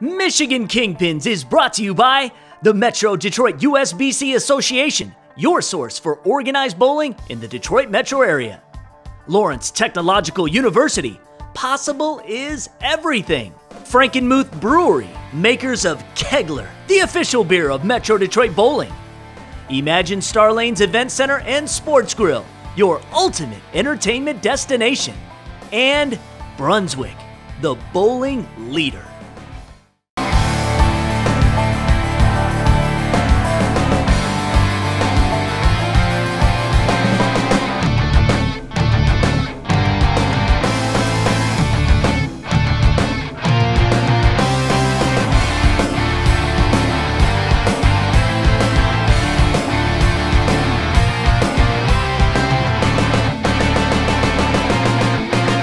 Michigan Kingpins is brought to you by the Metro Detroit USBC Association, your source for organized bowling in the Detroit metro area. Lawrence Technological University, possible is everything. Frankenmuth Brewery, makers of Kegler, the official beer of Metro Detroit Bowling. Emagine Star Lanes Event Center and Sports Grill, your ultimate entertainment destination. And Brunswick, the bowling leader.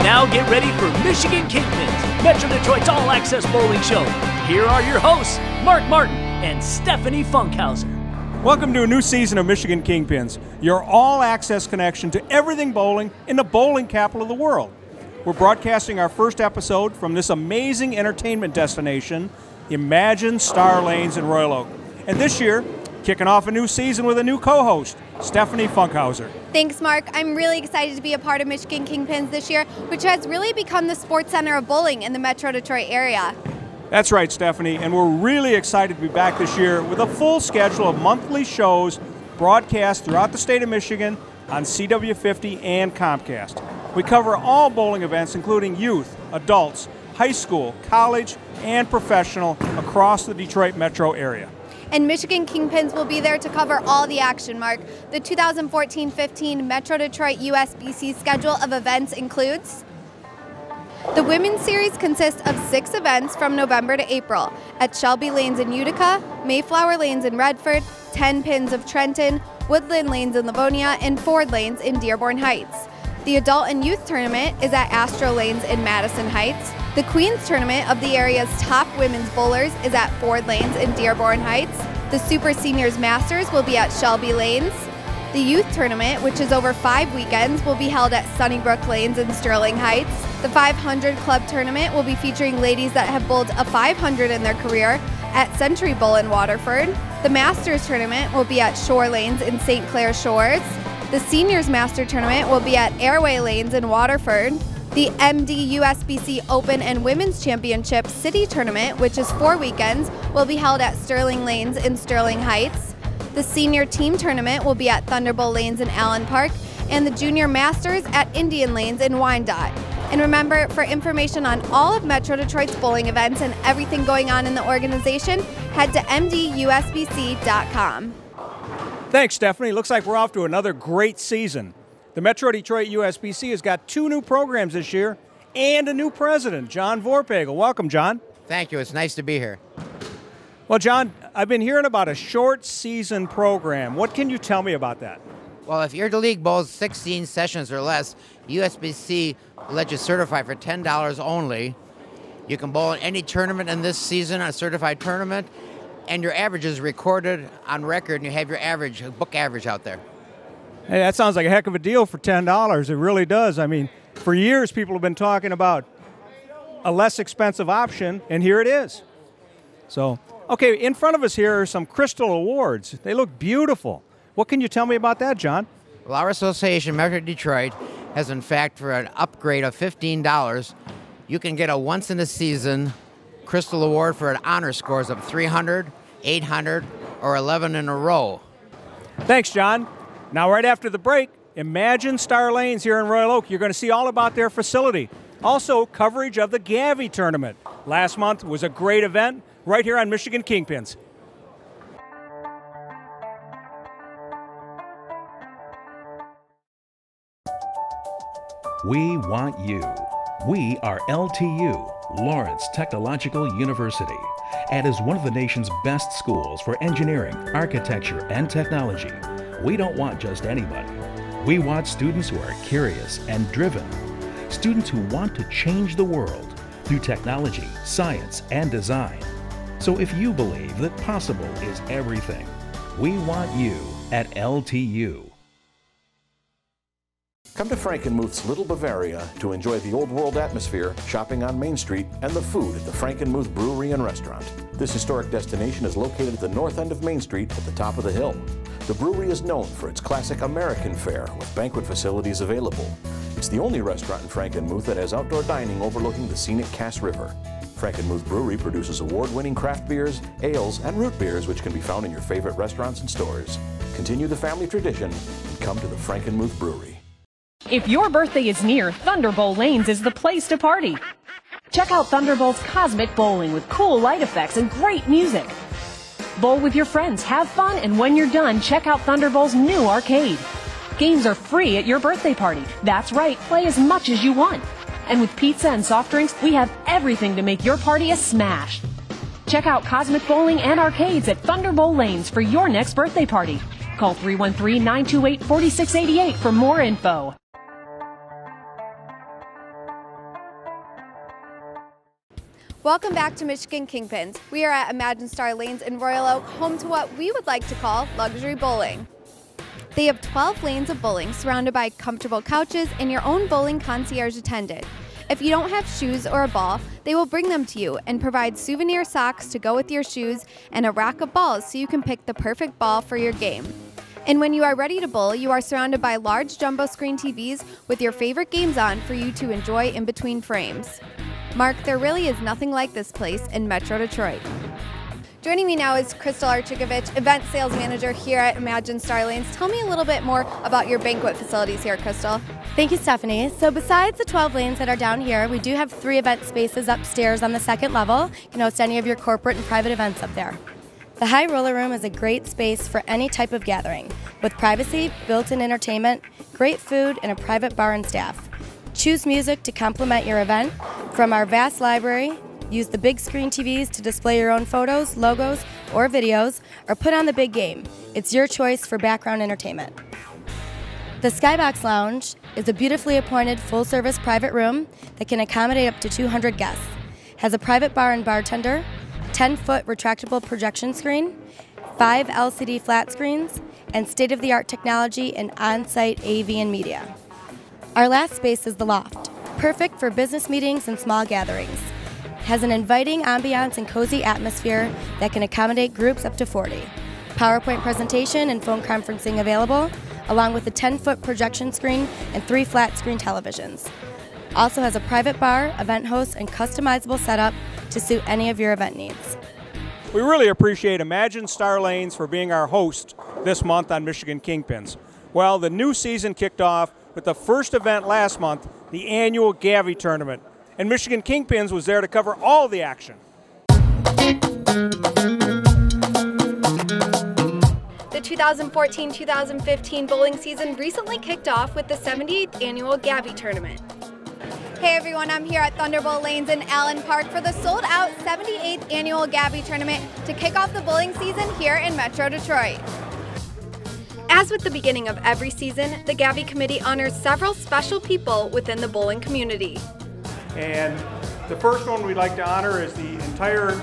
Now get ready for Michigan Kingpins, Metro Detroit's all-access bowling show. Here are your hosts, Mark Martin and Stephanie Funkhauser. Welcome to a new season of Michigan Kingpins, your all-access connection to everything bowling in the bowling capital of the world. We're broadcasting our first episode from this amazing entertainment destination, Emagine Star Lanes in Royal Oak. And this year, kicking off a new season with a new co-host, Stephanie Funkhauser. Thanks, Mark. I'm really excited to be a part of Michigan Kingpins this year, which has really become the sports center of bowling in the Metro Detroit area. That's right, Stephanie, and we're really excited to be back this year with a full schedule of monthly shows broadcast throughout the state of Michigan on CW50 and Comcast. We cover all bowling events, including youth, adults, high school, college, and professional across the Detroit metro area. And Michigan Kingpins will be there to cover all the action, Mark. The 2014-15 Metro Detroit USBC schedule of events includes: the Women's Series consists of 6 events from November to April at Shelby Lanes in Utica, Mayflower Lanes in Redford, 10 Pins of Trenton, Woodland Lanes in Livonia, and Ford Lanes in Dearborn Heights. The Adult and Youth Tournament is at Astro Lanes in Madison Heights. The Queen's Tournament of the area's top women's bowlers is at Ford Lanes in Dearborn Heights. The Super Seniors Masters will be at Shelby Lanes. The Youth Tournament, which is over 5 weekends, will be held at Sunnybrook Lanes in Sterling Heights. The 500 Club Tournament will be featuring ladies that have bowled a 500 in their career at Century Bowl in Waterford. The Masters Tournament will be at Shore Lanes in St. Clair Shores. The Seniors Master Tournament will be at Airway Lanes in Waterford. The MD USBC Open and Women's Championship City Tournament, which is 4 weekends, will be held at Sterling Lanes in Sterling Heights. The Senior Team Tournament will be at Thunderbolt Lanes in Allen Park, and the Junior Masters at Indian Lanes in Wyandotte. And remember, for information on all of Metro Detroit's bowling events and everything going on in the organization, head to mdusbc.com. Thanks, Stephanie. Looks like we're off to another great season. The Metro Detroit USBC has got 2 new programs this year and a new president, John Vorpagel. Welcome, John. Thank you. It's nice to be here. Well, John, I've been hearing about a short season program. What can you tell me about that? Well, if your league bowls 16 sessions or less, USBC will let you certify for $10 only. You can bowl in any tournament in this season, a certified tournament, and your average is recorded on record, and you have your average, book average out there. Hey, that sounds like a heck of a deal for $10. It really does. I mean, for years people have been talking about a less expensive option, and here it is. So, okay, in front of us here are some crystal awards. They look beautiful. What can you tell me about that, John? Well, our association, Metro Detroit, has in fact, for an upgrade of $15, you can get a once-in-a-season Crystal Award for an honor scores of 300, 800, or 11 in a row. Thanks, John. Now, right after the break, Emagine Star Lanes here in Royal Oak. You're going to see all about their facility. Also, coverage of the Gavie tournament. Last month was a great event right here on Michigan Kingpins. We want you. We are LTU, Lawrence Technological University, and is one of the nation's best schools for engineering, architecture, and technology. We don't want just anybody. We want students who are curious and driven, students who want to change the world through technology, science, and design. So if you believe that possible is everything, we want you at LTU. Come to Frankenmuth's Little Bavaria to enjoy the old world atmosphere, shopping on Main Street, and the food at the Frankenmuth Brewery and Restaurant. This historic destination is located at the north end of Main Street at the top of the hill. The brewery is known for its classic American fare with banquet facilities available. It's the only restaurant in Frankenmuth that has outdoor dining overlooking the scenic Cass River. Frankenmuth Brewery produces award-winning craft beers, ales, and root beers which can be found in your favorite restaurants and stores. Continue the family tradition and come to the Frankenmuth Brewery. If your birthday is near, Thunderbolt Lanes is the place to party. Check out Thunderbolt's Cosmic Bowling with cool light effects and great music. Bowl with your friends, have fun, and when you're done, check out Thunderbolt's new arcade. Games are free at your birthday party. That's right, play as much as you want. And with pizza and soft drinks, we have everything to make your party a smash. Check out Cosmic Bowling and Arcades at Thunderbolt Lanes for your next birthday party. Call 313-928-4688 for more info. Welcome back to Michigan Kingpins. We are at Emagine Star Lanes in Royal Oak, home to what we would like to call luxury bowling. They have 12 lanes of bowling surrounded by comfortable couches and your own bowling concierge attendant. If you don't have shoes or a ball, they will bring them to you and provide souvenir socks to go with your shoes and a rack of balls so you can pick the perfect ball for your game. And when you are ready to bowl, you are surrounded by large jumbo screen TVs with your favorite games on for you to enjoy in between frames. Mark, there really is nothing like this place in Metro Detroit. Joining me now is Crystal Archikovich, Event Sales Manager here at Emagine Star Lanes. Tell me a little bit more about your banquet facilities here, Crystal. Thank you, Stephanie. So besides the 12 lanes that are down here, we do have 3 event spaces upstairs on the 2nd level. You can host any of your corporate and private events up there. The High Roller Room is a great space for any type of gathering, with privacy, built-in entertainment, great food, and a private bar and staff. Choose music to complement your event. From our vast library, use the big screen TVs to display your own photos, logos, or videos, or put on the big game. It's your choice for background entertainment. The Skybox Lounge is a beautifully appointed full-service private room that can accommodate up to 200 guests. Has a private bar and bartender, 10-foot retractable projection screen, 5 LCD flat screens, and state-of-the-art technology and on-site AV and media. Our last space is the Loft, perfect for business meetings and small gatherings. It has an inviting ambiance and cozy atmosphere that can accommodate groups up to 40. PowerPoint presentation and phone conferencing available, along with a 10-foot projection screen and 3 flat screen televisions. Also has a private bar, event host, and customizable setup to suit any of your event needs. We really appreciate Emagine Star Lanes for being our host this month on Michigan Kingpins. Well, the new season kicked off with the first event last month, the annual Gavie tournament. And Michigan Kingpins was there to cover all the action. The 2014-2015 bowling season recently kicked off with the 78th annual Gavie tournament. Hey everyone, I'm here at Thunderbolt Lanes in Allen Park for the sold-out 78th annual Gavie tournament to kick off the bowling season here in Metro Detroit. As with the beginning of every season, the Gavie Committee honors several special people within the bowling community. And the first one we'd like to honor is the entire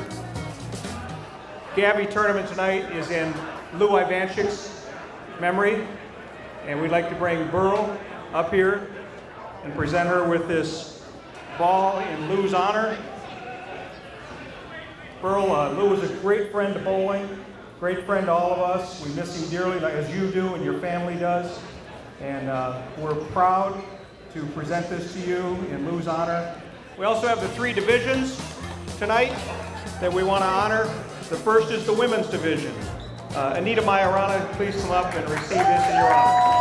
Gavie tournament tonight is in Lou Ivanchik's memory. And we'd like to bring Burl up here and present her with this ball in Lou's honor. Burl, Lou was a great friend to bowling. Great friend to all of us. We miss him dearly, as you do and your family does. And we're proud to present this to you in Lou's honor. We also have the 3 divisions tonight that we want to honor. The first is the women's division. Anita Majorana, please come up and receive this in your honor.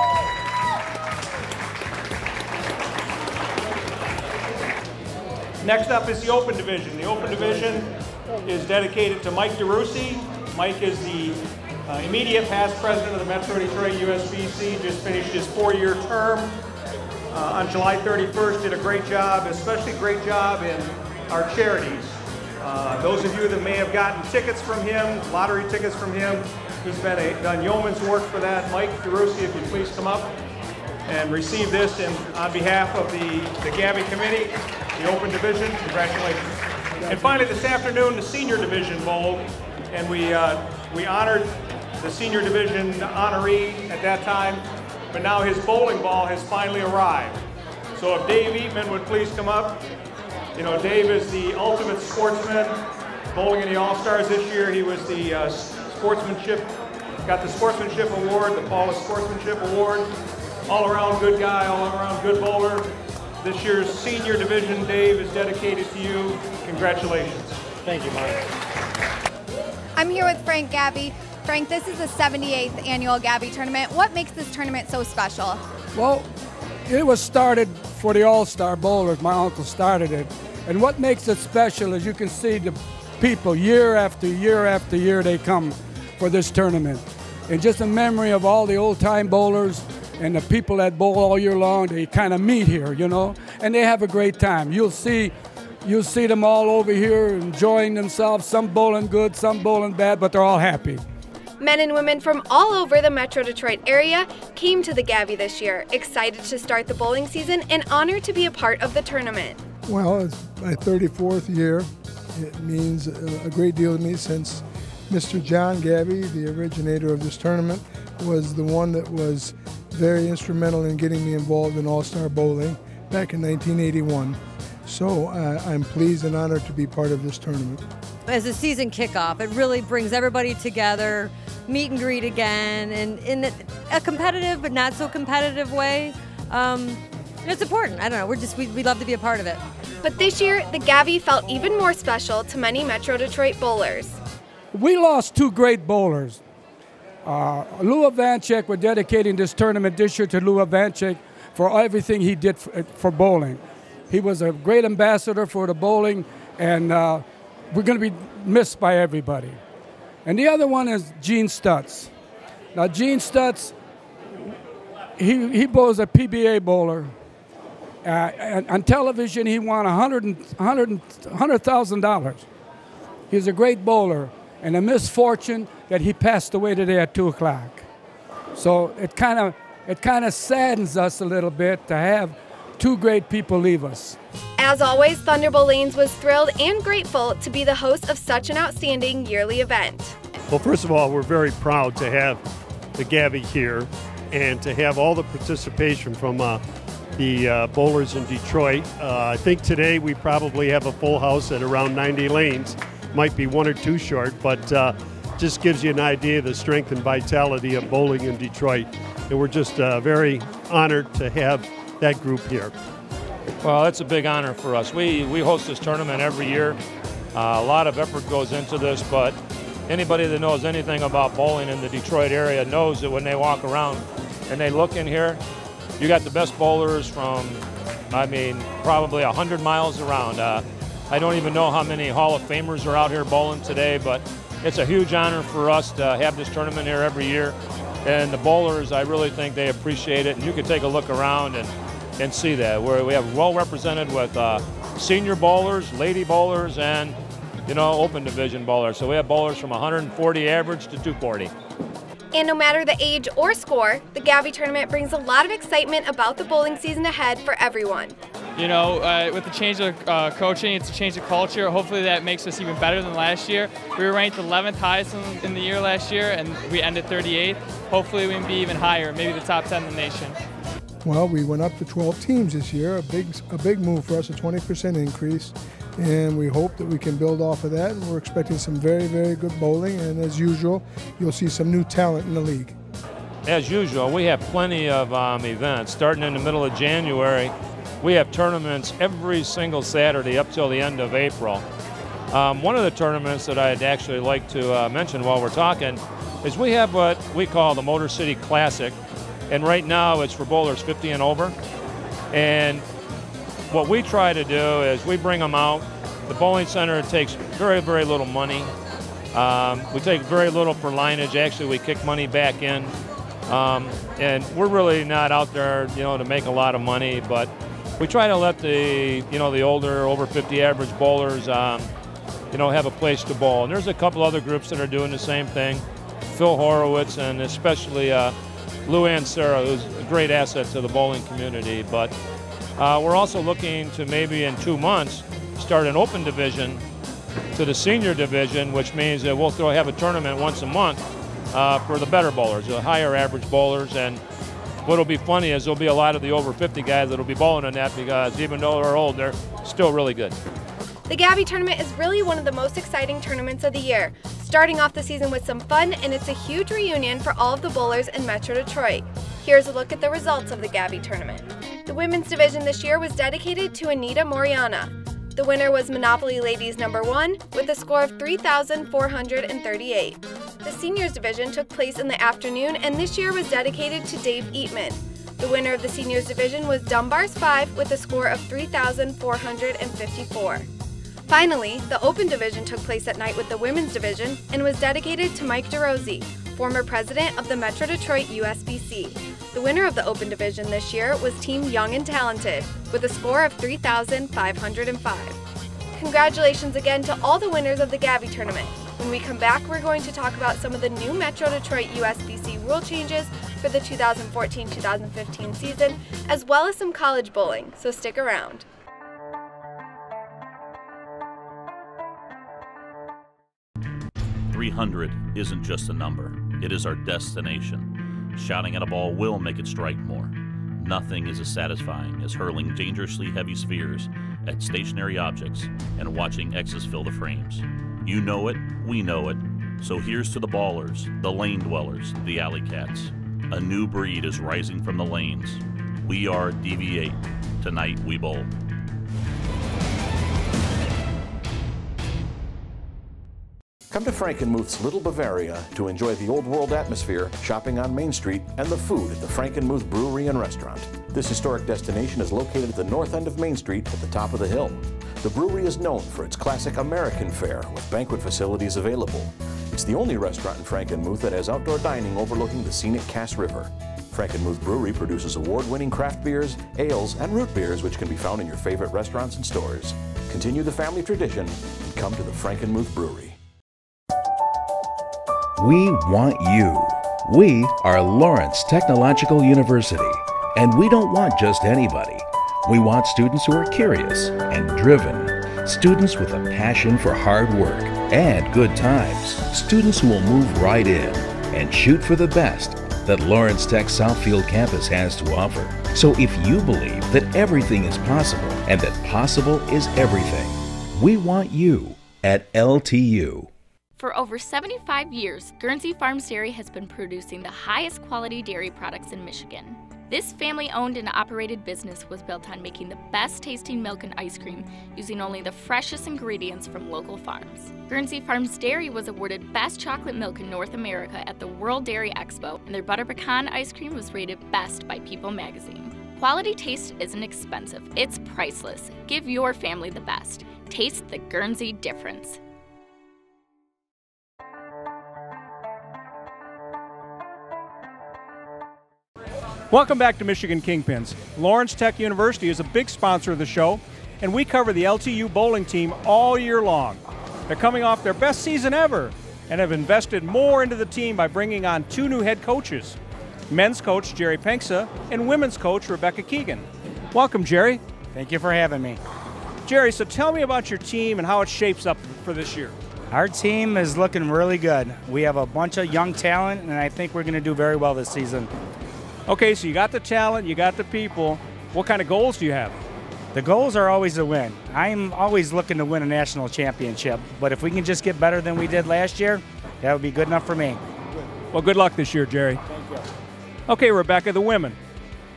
Next up is the open division. The open division is dedicated to Mike DeRusi. Mike is the immediate past president of the Metro Detroit USBC, just finished his 4-year term on July 31st, did a great job, especially great job in our charities. Those of you that may have gotten tickets from him, lottery tickets from him, he's done yeoman's work for that. Mike DeRusi, if you please come up and receive this on behalf of the Gavie Committee, the open division. Congratulations. And finally, this afternoon, the senior division bowl. And we honored the senior division honoree at that time, but now his bowling ball has finally arrived. So if Dave Eatman would please come up. You know, Dave is the ultimate sportsman, bowling in the All-Stars this year. He was the got the Sportsmanship Award, the Paulus Sportsmanship Award. All-around good guy, all-around good bowler. This year's senior division, Dave, is dedicated to you. Congratulations. Thank you, Mark. I'm here with Frank Gavie. Frank, this is the 78th annual Gavie tournament. What makes this tournament so special? Well, it was started for the All-Star Bowlers. My uncle started it. And what makes it special is you can see the people year after year after year they come for this tournament. And just a memory of all the old-time bowlers and the people that bowl all year long, they kind of meet here, you know, and they have a great time. You'll see them all over here enjoying themselves, some bowling good, some bowling bad, but they're all happy. Men and women from all over the Metro Detroit area came to the Gavie this year, excited to start the bowling season and honored to be a part of the tournament. Well, it's my 34th year. It means a great deal to me since Mr. John Gavie, the originator of this tournament, was the one that was very instrumental in getting me involved in All-Star Bowling back in 1981. So I'm pleased and honored to be part of this tournament. As a season kickoff, it really brings everybody together, meet and greet again, and in a competitive but not so competitive way. It's important. I don't know. We love to be a part of it. But this year, the Gavie felt even more special to many Metro Detroit bowlers. We lost two great bowlers. Lou Vanchek, we're dedicating this tournament this year to Lou Vanchek for everything he did for bowling. He was a great ambassador for the bowling, and we're going to be missed by everybody. And the other one is Gene Stutz. Now, Gene Stutz, he bowls a PBA bowler. And on television, he won $100,000. He's a great bowler, and a misfortune that he passed away today at 2 o'clock. So it kind of saddens us a little bit to have two great people leave us. As always, Thunderbolt Lanes was thrilled and grateful to be the host of such an outstanding yearly event. Well, first of all, we're very proud to have the Gavie here and to have all the participation from the bowlers in Detroit. I think today we probably have a full house at around 90 lanes. Might be 1 or 2 short, but just gives you an idea of the strength and vitality of bowling in Detroit. And we're just very honored to have that group here. Well, it's a big honor for us. We host this tournament every year. A lot of effort goes into this, but anybody that knows anything about bowling in the Detroit area knows that when they walk around and they look in here, you got the best bowlers from, probably 100 miles around. I don't even know how many Hall of Famers are out here bowling today, but it's a huge honor for us to have this tournament here every year. And the bowlers, I really think they appreciate it. And you can take a look around and see that. We have well represented with senior bowlers, lady bowlers, and open division bowlers. So we have bowlers from 140 average to 240. And no matter the age or score, the Gavie tournament brings a lot of excitement about the bowling season ahead for everyone. With the change of coaching, it's a change of culture. Hopefully that makes us even better than last year. We were ranked 11th highest in the year last year, and we ended 38th. Hopefully we can be even higher, maybe the top 10 in the nation. Well, we went up to 12 teams this year, a big move for us, a 20% increase. And we hope that we can build off of that. And we're expecting some very, very good bowling. And as usual, you'll see some new talent in the league. As usual, we have plenty of events. Starting in the middle of January, we have tournaments every single Saturday up till the end of April. One of the tournaments that I'd actually like to mention while we're talking is we have what we call the Motor City Classic. And right now it's for bowlers 50 and over. And what we try to do is we bring them out. The bowling center takes very, very little money. We take very little for lineage. Actually, we kick money back in. And we're really not out there, to make a lot of money, but we try to let the older, over 50 average bowlers, have a place to bowl. And there's a couple other groups that are doing the same thing. Phil Horowitz and especially Lou Ann Sarah, who's a great asset to the bowling community. But we're also looking to maybe in 2 months start an open division to the senior division, which means that we'll have a tournament once a month for the better bowlers, the higher average bowlers. And what'll be funny is there'll be a lot of the over 50 guys that'll be bowling in that because even though they're old, they're still really good. The Gavie tournament is really one of the most exciting tournaments of the year, starting off the season with some fun, and it's a huge reunion for all of the bowlers in Metro Detroit. Here's a look at the results of the Gavie tournament. The women's division this year was dedicated to Anita Moriana. The winner was Monopoly Ladies No. 1 with a score of 3,438. The seniors division took place in the afternoon and this year was dedicated to Dave Eatman. The winner of the seniors division was Dunbar's 5 with a score of 3,454. Finally, the open division took place at night with the women's division and was dedicated to Mike DeRosie, former president of the Metro Detroit USBC. The winner of the open division this year was Team Young and Talented with a score of 3,505. Congratulations again to all the winners of the Gavie tournament. When we come back, we're going to talk about some of the new Metro Detroit USBC rule changes for the 2014-2015 season, as well as some college bowling, so stick around. .300 isn't just a number, it is our destination. Shouting at a ball will make it strike more. Nothing is as satisfying as hurling dangerously heavy spheres at stationary objects and watching X's fill the frames. You know it, we know it, so here's to the ballers, the lane dwellers, the alley cats. A new breed is rising from the lanes. We are DV8. Tonight we bowl. Come to Frankenmuth's Little Bavaria to enjoy the old world atmosphere, shopping on Main Street, and the food at the Frankenmuth Brewery and Restaurant. This historic destination is located at the north end of Main Street at the top of the hill. The brewery is known for its classic American fare with banquet facilities available. It's the only restaurant in Frankenmuth that has outdoor dining overlooking the scenic Cass River. Frankenmuth Brewery produces award-winning craft beers, ales, and root beers which can be found in your favorite restaurants and stores. Continue the family tradition and come to the Frankenmuth Brewery. We want you. We are Lawrence Technological University, and we don't want just anybody. We want students who are curious and driven, students with a passion for hard work and good times, students who will move right in and shoot for the best that Lawrence Tech Southfield campus has to offer. So if you believe that everything is possible and that possible is everything, we want you at LTU. For over 75 years, Guernsey Farms Dairy has been producing the highest quality dairy products in Michigan. This family-owned and operated business was built on making the best tasting milk and ice cream using only the freshest ingredients from local farms. Guernsey Farms Dairy was awarded Best Chocolate Milk in North America at the World Dairy Expo, and their butter pecan ice cream was rated best by People magazine. Quality taste isn't expensive, it's priceless. Give your family the best. Taste the Guernsey difference. Welcome back to Michigan Kingpins. Lawrence Tech University is a big sponsor of the show, and we cover the LTU bowling team all year long. They're coming off their best season ever and have invested more into the team by bringing on 2 new head coaches, men's coach Jerry Penksa and women's coach Rebecca Keegan. Welcome, Jerry. Thank you for having me. Jerry, so tell me about your team and how it shapes up for this year. Our team is looking really good. We have a bunch of young talent, and I think we're going to do very well this season. Okay, so you got the talent, you got the people. What kind of goals do you have? The goals are always to win. I'm always looking to win a national championship, but if we can just get better than we did last year, that would be good enough for me. Well, good luck this year, Jerry. Thank you. Okay, Rebecca, the women.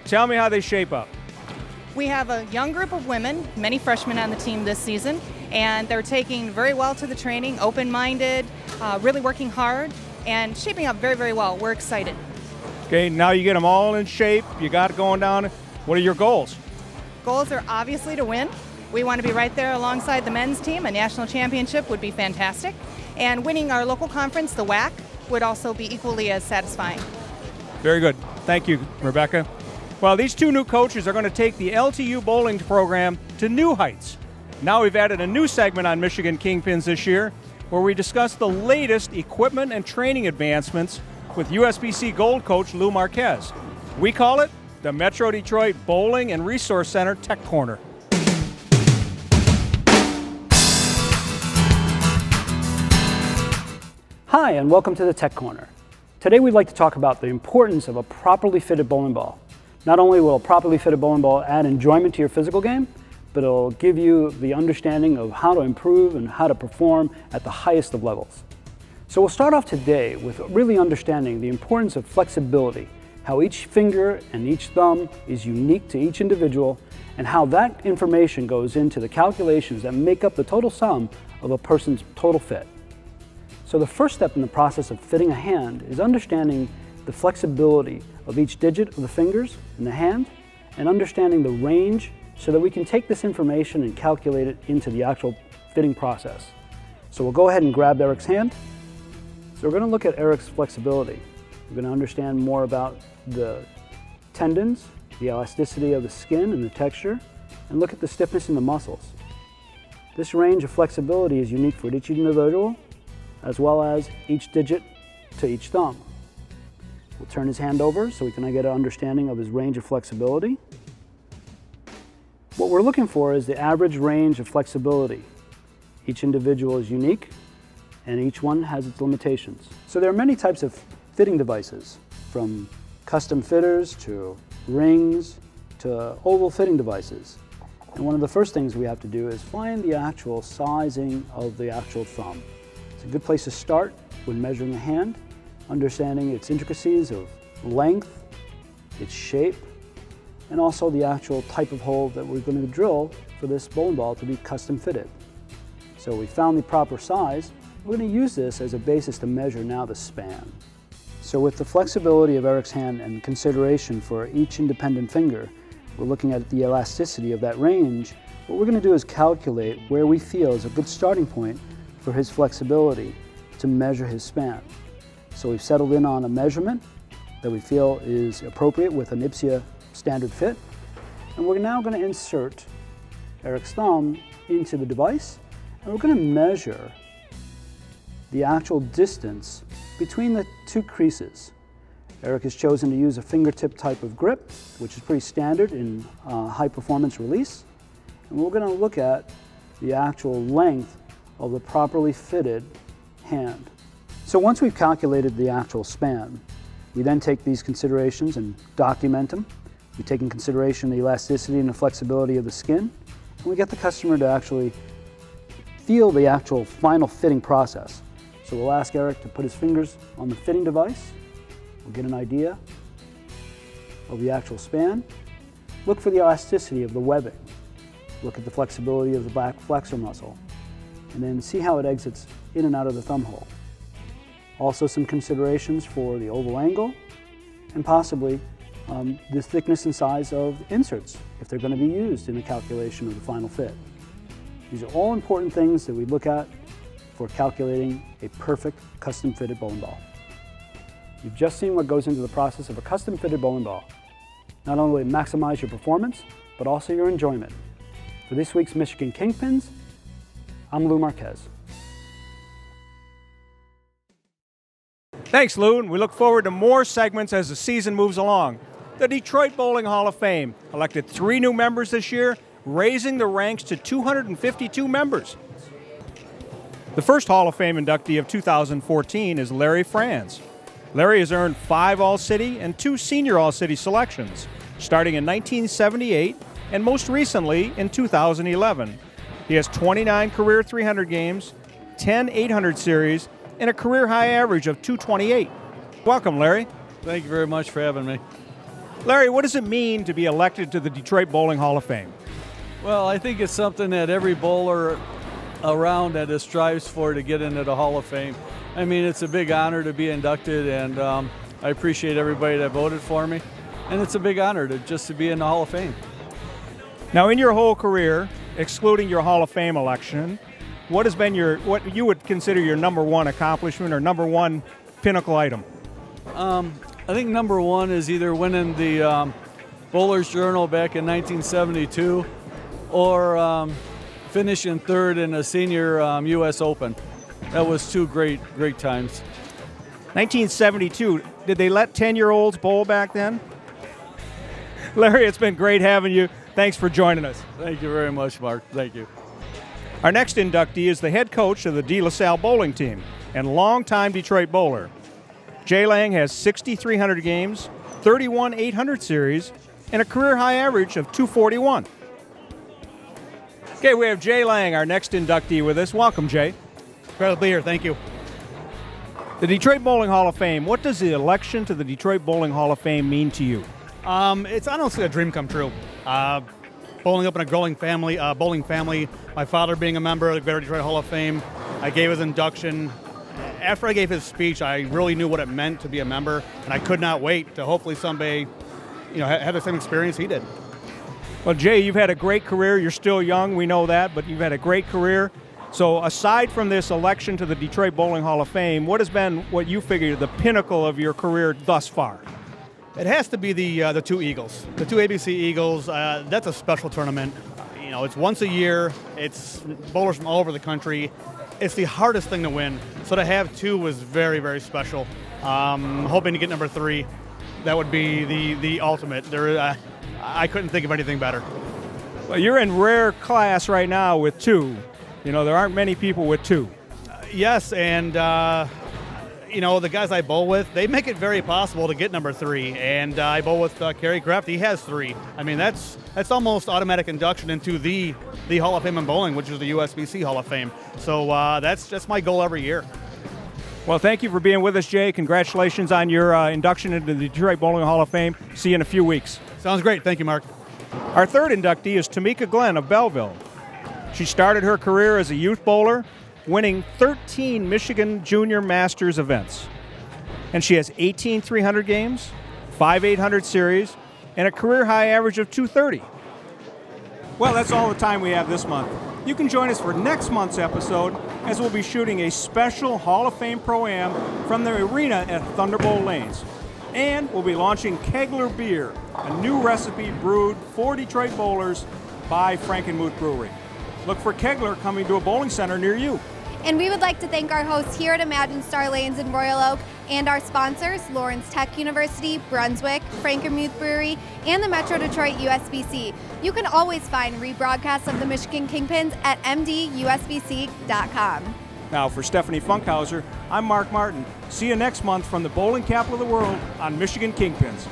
Tell me how they shape up. We have a young group of women, many freshmen on the team this season, and they're taking very well to the training, open-minded, really working hard, and shaping up very, very well. We're excited. Okay, now you get them all in shape. You got it going down. What are your goals? Goals are obviously to win. We want to be right there alongside the men's team. A national championship would be fantastic. And winning our local conference, the WAC, would also be equally as satisfying. Very good. Thank you, Rebecca. Well, these 2 new coaches are going to take the LTU bowling program to new heights. Now we've added a new segment on Michigan Kingpins this year where we discuss the latest equipment and training advancements with USBC Gold coach Lou Marquez. We call it the Metro Detroit Bowling and Resource Center Tech Corner. Hi, and welcome to the Tech Corner. Today we'd like to talk about the importance of a properly fitted bowling ball. Not only will a properly fitted bowling ball add enjoyment to your physical game, but it'll give you the understanding of how to improve and how to perform at the highest of levels. So we'll start off today with really understanding the importance of flexibility, how each finger and each thumb is unique to each individual, and how that information goes into the calculations that make up the total sum of a person's total fit. So the first step in the process of fitting a hand is understanding the flexibility of each digit of the fingers in the hand and understanding the range so that we can take this information and calculate it into the actual fitting process. So we'll go ahead and grab Eric's hand. So we're going to look at Eric's flexibility. We're going to understand more about the tendons, the elasticity of the skin and the texture, and look at the stiffness in the muscles. This range of flexibility is unique for each individual, as well as each digit to each thumb. We'll turn his hand over so we can get an understanding of his range of flexibility. What we're looking for is the average range of flexibility. Each individual is unique, and each one has its limitations. So there are many types of fitting devices, from custom fitters to rings to oval fitting devices. And one of the first things we have to do is find the actual sizing of the actual thumb. It's a good place to start when measuring a hand, understanding its intricacies of length, its shape, and also the actual type of hole that we're going to drill for this bowling ball to be custom fitted. So we found the proper size. We're going to use this as a basis to measure now the span. So with the flexibility of Eric's hand and consideration for each independent finger, we're looking at the elasticity of that range. What we're going to do is calculate where we feel is a good starting point for his flexibility to measure his span. So we've settled in on a measurement that we feel is appropriate with an IPSIA standard fit. And we're now going to insert Eric's thumb into the device, and we're going to measure the actual distance between the two creases. Eric has chosen to use a fingertip type of grip, which is pretty standard in high performance release. And we're going to look at the actual length of the properly fitted hand. So once we've calculated the actual span, we then take these considerations and document them. We take in consideration the elasticity and the flexibility of the skin, and we get the customer to actually feel the actual final fitting process. So we'll ask Eric to put his fingers on the fitting device. We'll get an idea of the actual span. Look for the elasticity of the webbing. Look at the flexibility of the back flexor muscle. And then see how it exits in and out of the thumb hole. Also some considerations for the oval angle and possibly the thickness and size of inserts if they're going to be used in the calculation of the final fit. These are all important things that we look at for calculating a perfect custom fitted bowling ball. You've just seen what goes into the process of a custom fitted bowling ball. Not only maximize your performance, but also your enjoyment. For this week's Michigan Kingpins, I'm Lou Marquez. Thanks, Lou, and we look forward to more segments as the season moves along. The Detroit Bowling Hall of Fame elected 3 new members this year, raising the ranks to 252 members. The first Hall of Fame inductee of 2014 is Larry Franz. Larry has earned 5 All-City and 2 Senior All-City selections, starting in 1978 and most recently in 2011. He has 29 career 300 games, 10 800 series, and a career high average of 228. Welcome, Larry. Thank you very much for having me. Larry, what does it mean to be elected to the Detroit Bowling Hall of Fame? Well, I think it's something that every bowler around that strives for to get into the Hall of Fame. I mean, it's a big honor to be inducted, and I appreciate everybody that voted for me. And it's a big honor just to be in the Hall of Fame. Now, in your whole career, excluding your Hall of Fame election, what has been what you would consider your #1 accomplishment or #1 pinnacle item? I think #1 is either winning the Bowler's Journal back in 1972 or finishing 3rd in a senior U.S. Open. That was 2 great times. 1972, did they let 10-year-olds bowl back then? Larry, it's been great having you. Thanks for joining us. Thank you very much, Mark. Thank you. Our next inductee is the head coach of the De La Salle bowling team and longtime Detroit bowler. Jay Lang has 6,300 games, 31 800 series, and a career high average of 241. Okay, we have Jay Lang, our next inductee, with us. Welcome, Jay. Glad to be here. Thank you. The Detroit Bowling Hall of Fame. What does the election to the Detroit Bowling Hall of Fame mean to you? It's honestly a dream come true. Bowling up in a bowling family. My father being a member of the Greater Detroit Hall of Fame. I gave his induction. After I gave his speech, I really knew what it meant to be a member, and I could not wait to hopefully someday, have the same experience he did. Well, Jay, you've had a great career. You're still young, we know that, but you've had a great career. So aside from this election to the Detroit Bowling Hall of Fame, what has been what you figure the pinnacle of your career thus far? It has to be the two Eagles, the two ABC Eagles. That's a special tournament. It's once a year. It's bowlers from all over the country. It's the hardest thing to win. So to have two was very, very special. Hoping to get number 3. That would be the ultimate. I couldn't think of anything better. Well, you're in rare class right now with 2. There aren't many people with 2. Yes, and the guys I bowl with, they make it very possible to get number 3. And I bowl with Kerry Kraft. He has 3. I mean, that's almost automatic induction into the Hall of Fame in bowling, which is the USBC Hall of Fame. So that's my goal every year. Well, thank you for being with us, Jay. Congratulations on your induction into the Detroit Bowling Hall of Fame. See you in a few weeks. Sounds great. Thank you, Mark. Our third inductee is Tamika Glenn of Belleville. She started her career as a youth bowler, winning 13 Michigan Junior Masters events. And she has 18 300 games, 5 800 series, and a career high average of 230. Well, that's all the time we have this month. You can join us for next month's episode, as we'll be shooting a special Hall of Fame Pro-Am from the arena at Thunderbolt Lanes. And we'll be launching Kegler Beer, a new recipe brewed for Detroit bowlers by Frankenmuth Brewery. Look for Kegler coming to a bowling center near you. And we would like to thank our hosts here at Emagine Star Lanes in Royal Oak and our sponsors, Lawrence Tech University, Brunswick, Frankenmuth Brewery, and the Metro Detroit USBC. You can always find rebroadcasts of the Michigan Kingpins at mdusbc.com. Now, for Stephanie Funkhauser, I'm Mark Martin. See you next month from the bowling capital of the world on Michigan Kingpins.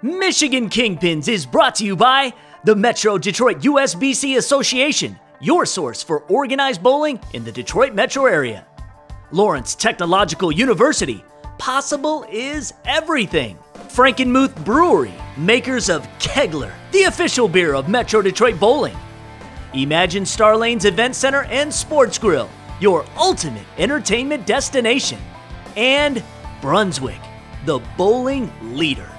Michigan Kingpins is brought to you by the Metro Detroit USBC Association, your source for organized bowling in the Detroit metro area. Lawrence Technological University, possible is everything. Frankenmuth Brewery, makers of Kegler, the official beer of Metro Detroit bowling. Emagine Star Lanes Event Center and Sports Grill, your ultimate entertainment destination. And Brunswick, the bowling leader.